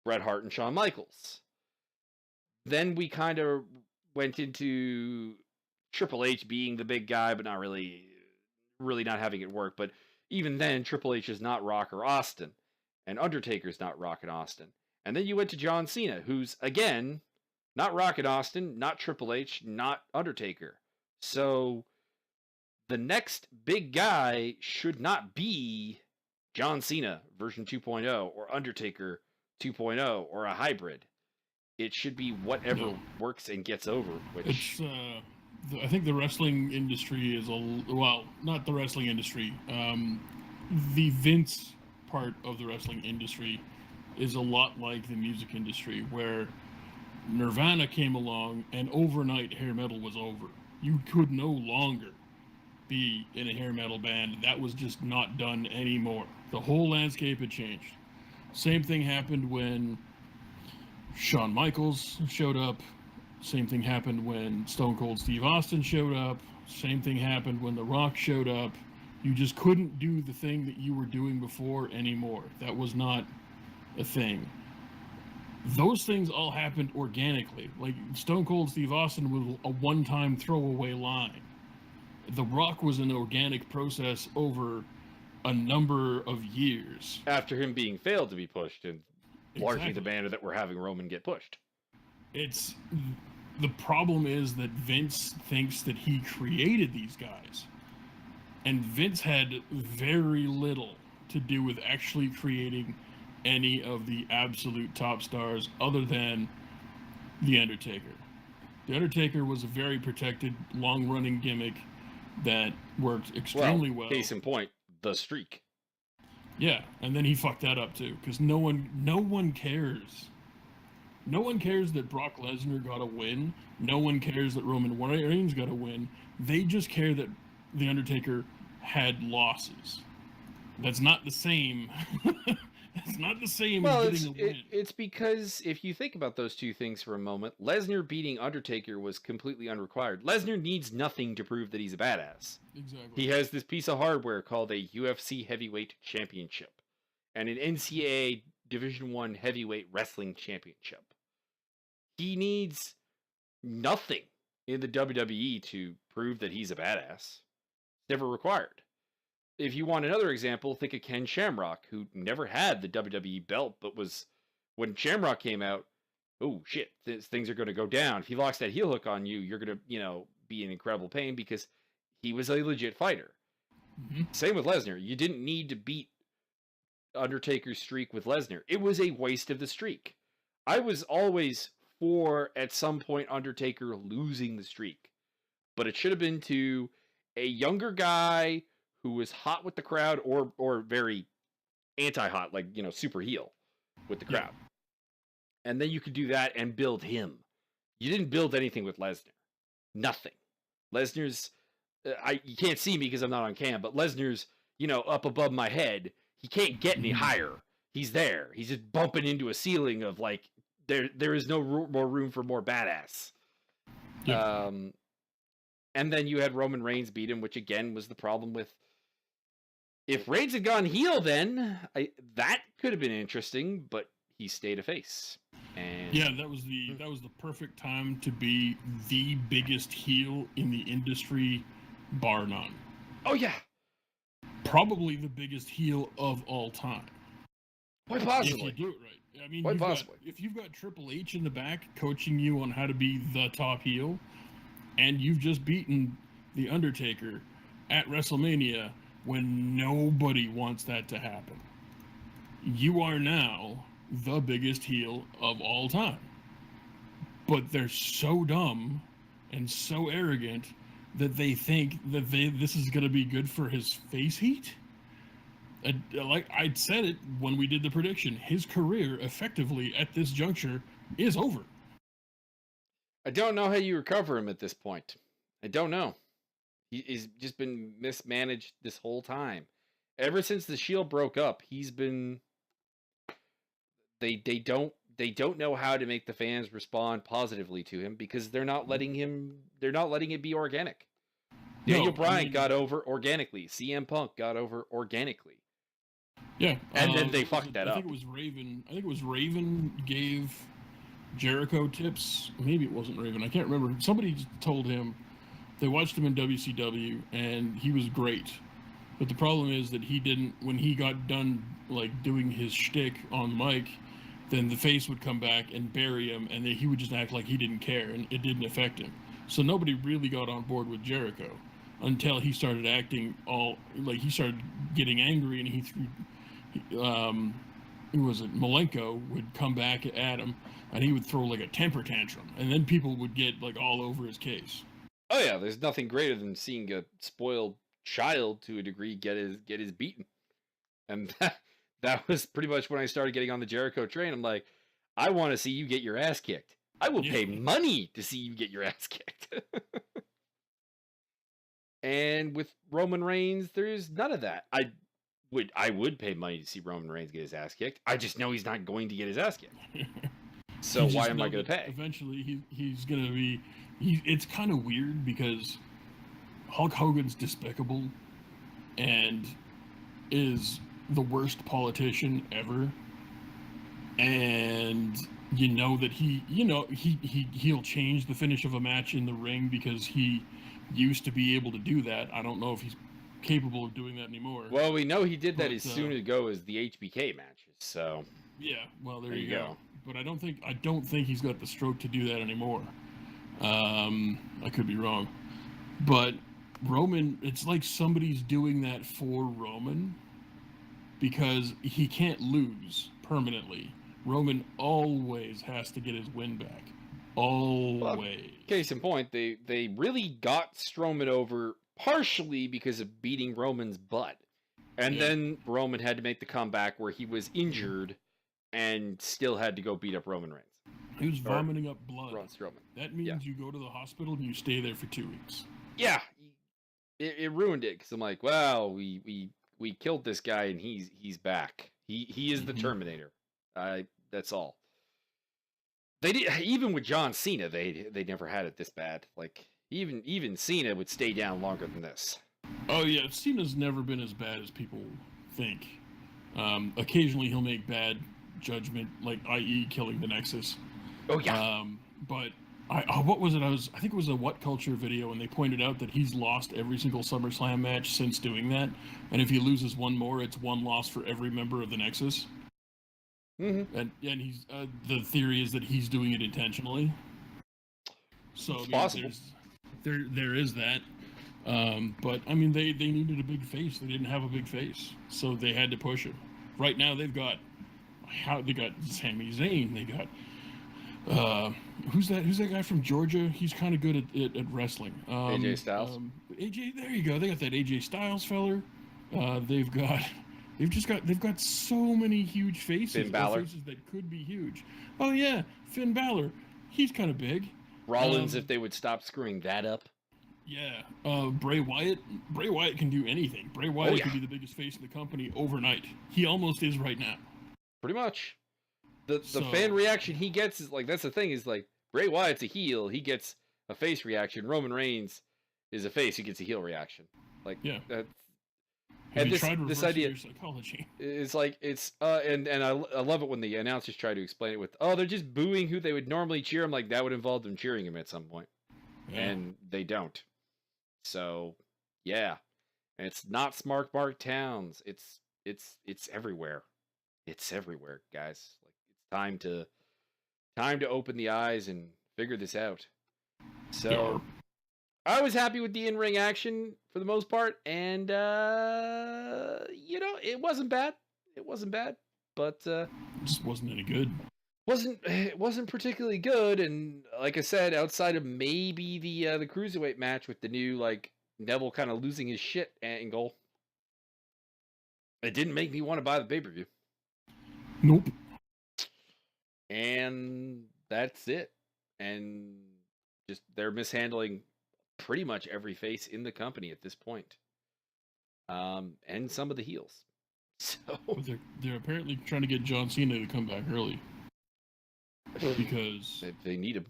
Bret Hart and Shawn Michaels. Then we kind of went into Triple H being the big guy, but not really not having it work. But even then, Triple H is not Rock or Austin. And Undertaker's not Rock and Austin. And then you went to John Cena, who's, again, not Rock and Austin, not Triple H, not Undertaker. So the next big guy should not be John Cena version 2.0 or Undertaker 2.0 or a hybrid. It should be whatever works and gets over, which... I think the wrestling industry is not the wrestling industry. The Vince part of the wrestling industry is a lot like the music industry, where Nirvana came along and overnight hair metal was over. You could no longer be in a hair metal band. That was just not done anymore. The whole landscape had changed. Same thing happened when Shawn Michaels showed up. Same thing happened when Stone Cold Steve Austin showed up. Same thing happened when The Rock showed up. You just couldn't do the thing that you were doing before anymore. That was not a thing. Those things all happened organically. Like Stone Cold Steve Austin was a one-time throwaway line. The Rock was an organic process over a number of years. After him being failed to be pushed, and largely the manner that we're having Roman get pushed. It's the problem is that Vince thinks that he created these guys. And Vince had very little to do with actually creating any of the absolute top stars other than The Undertaker. The Undertaker was a very protected, long-running gimmick that worked extremely well. Case in point, the streak. Yeah, and then he fucked that up too, because no one cares. No one cares that Brock Lesnar got a win. No one cares that Roman Reigns got a win. They just care that The Undertaker had losses. That's not the same. It's not the same as getting a win. It's because if you think about those two things for a moment, Lesnar beating Undertaker was completely unrequired. Lesnar needs nothing to prove that he's a badass. Exactly. He has this piece of hardware called a UFC Heavyweight Championship and an NCAA Division I Heavyweight Wrestling Championship. He needs nothing in the WWE to prove that he's a badass. Never required. If you want another example, think of Ken Shamrock, who never had the WWE belt, but was, when Shamrock came out, oh shit, things are going to go down. If he locks that heel hook on you, you're going to, be in incredible pain because he was a legit fighter. Mm-hmm. Same with Lesnar. You didn't need to beat Undertaker's streak with Lesnar. It was a waste of the streak. I was always for, at some point, Undertaker losing the streak. But it should have been to a younger guy who was hot with the crowd or very anti-hot, like, super heel with the crowd. Yeah. And then you could do that and build him. You didn't build anything with Lesnar. Nothing. Lesnar's, you can't see me because I'm not on cam, but Lesnar's, up above my head. He can't get any higher. He's there. He's just bumping into a ceiling of like, there is no more room for more badass. Yeah. And then you had Roman Reigns beat him, which again was the problem with. If Reigns had gone heel, then that could have been interesting, but he stayed a face. And yeah, that was the perfect time to be the biggest heel in the industry, bar none. Oh yeah, probably the biggest heel of all time. Quite possibly. If you do it right. I mean, if you've got Triple H in the back coaching you on how to be the top heel, and you've just beaten The Undertaker at WrestleMania when nobody wants that to happen, you are now the biggest heel of all time. But they're so dumb and so arrogant that they think that this is going to be good for his face heat. Like I said it when we did the prediction, his career effectively at this juncture is over. I don't know how you recover him at this point. I don't know. He's just been mismanaged this whole time. Ever since the Shield broke up, he's been. They don't know how to make the fans respond positively to him because they're not letting it be organic. Daniel Bryan got over organically. CM Punk got over organically. Yeah, and then they fucked that up. I think it was Raven gave Jericho tips. Maybe it wasn't Raven. I can't remember. Somebody told him they watched him in WCW and he was great. But the problem is that he didn't, when he got done like doing his shtick on mic, then the face would come back and bury him, and then he would just act like he didn't care, and it didn't affect him. So nobody really got on board with Jericho until he started acting all like he started getting angry, and he threw. Who was it? Malenko would come back at him, and he would throw like a temper tantrum, and then people would get like all over his case. Oh yeah, there's nothing greater than seeing a spoiled child to a degree get his beaten, and that was pretty much when I started getting on the Jericho train. I'm like, I want to see you get your ass kicked. I will pay money to see you get your ass kicked. And with Roman Reigns, there's none of that. I would pay money to see Roman Reigns get his ass kicked. I just know he's not going to get his ass kicked. So You why just am know I going to that pay? eventually he's gonna be. It's kind of weird because Hulk Hogan's despicable and is the worst politician ever, and you know that he'll change the finish of a match in the ring because he used to be able to do that. I don't know if he's capable of doing that anymore. Well, we know he did that But as soon ago as the HBK matches. So yeah, well there there you you go. go. But I don't think he's got the stroke to do that anymore. I could be wrong, but Roman, it's like somebody's doing that for Roman because he can't lose permanently. Roman always has to get his win back. Well, Always. case in point, they really got Strowman over partially because of beating Roman's butt. And Yeah. then Roman had to make the comeback where he was injured and still had to go beat up Roman Reigns. He was vomiting up blood. Braun Strowman. That means you go to the hospital and you stay there for 2 weeks. Yeah, it ruined it because I'm like, wow, we killed this guy and he's back. He is the Terminator. That's all. They did, even with John Cena, they never had it this bad. Like even Cena would stay down longer than this. Oh yeah, Cena's never been as bad as people think. Occasionally he'll make bad judgment, like i.e. killing the Nexus. Oh yeah. But what was it? I think it was a What Culture video, and they pointed out that he's lost every single SummerSlam match since doing that, and if he loses one more, it's one loss for every member of the Nexus. Mm-hmm. And he's the theory is that he's doing it intentionally. So It's possible. There is that. But I mean, they needed a big face. They didn't have a big face, so they had to push him. Right now, they got Sami Zayn. They got who's that guy from Georgia? He's kind of good at wrestling. AJ Styles. AJ, there you go. They got that AJ Styles feller. They've got so many huge faces. Finn Balor. Faces that could be huge. Oh yeah, Finn Balor. He's kind of big. Rollins, if they would stop screwing that up. Yeah, Bray Wyatt. Bray Wyatt can do anything. Bray Wyatt could be the biggest face in the company overnight. He almost is right now. Pretty much. The fan reaction he gets is like, that's the thing, is like Bray Wyatt's a heel, he gets a face reaction. Roman Reigns is a face, he gets a heel reaction. Like that's Have and you tried this reversing idea your psychology? is like it's and I love it when the announcers try to explain it with, oh, they're just booing who they would normally cheer. I'm like, that would involve them cheering him at some point. Yeah. And they don't. So yeah. And it's not Smart Mark Towns. It's everywhere. It's everywhere, guys. Like it's time to open the eyes and figure this out. So I was happy with the in-ring action for the most part, and it wasn't bad. It wasn't bad, but it just wasn't any good. It wasn't particularly good, and like I said, outside of maybe the cruiserweight match with the new like Neville kind of losing his shit angle, it didn't make me want to buy the pay-per-view. Nope. And that's it. And just they're mishandling pretty much every face in the company at this point. And some of the heels. So they're apparently trying to get John Cena to come back early. Because they need him.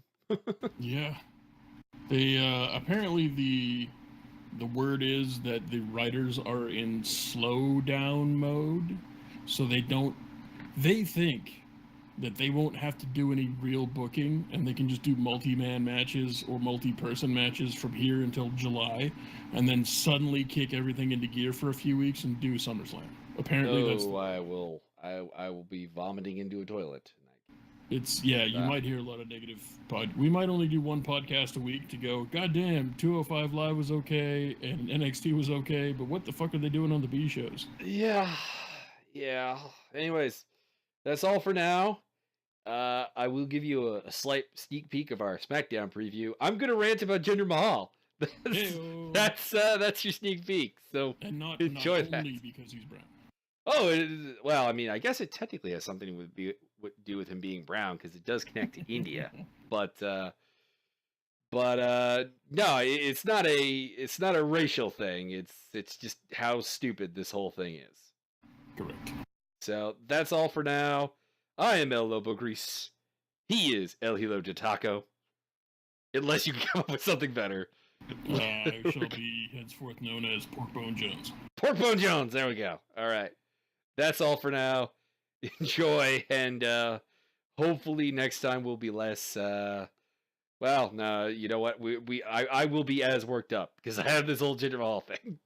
Yeah. They apparently the word is that the writers are in slow down mode, so they think that they won't have to do any real booking, and they can just do multi-man matches or multi-person matches from here until July, and then suddenly kick everything into gear for a few weeks and do SummerSlam. Apparently, that's. I will be vomiting into a toilet tonight. You might hear a lot of negative. We might only do one podcast a week to go, goddamn, 205 Live was okay and NXT was okay, but what the fuck are they doing on the B shows? Yeah. Anyways, that's all for now. I will give you a slight sneak peek of our SmackDown preview. I'm gonna rant about Jinder Mahal. That's your sneak peek. So enjoy that. Only because he's brown. Oh, well, I mean, I guess it technically has something to do with him being brown because it does connect to India. But But no, it's not a racial thing. It's just how stupid this whole thing is. Correct. So that's all for now. I am El Lobo Grease. He is El Hilo de Taco. Unless you can come up with something better. I shall be henceforth known as Porkbone Jones. Porkbone Jones. There we go. All right. That's all for now. Enjoy, and hopefully next time we'll be less. Well, no, you know what? I will be as worked up because I have this whole Jinder Mahal thing.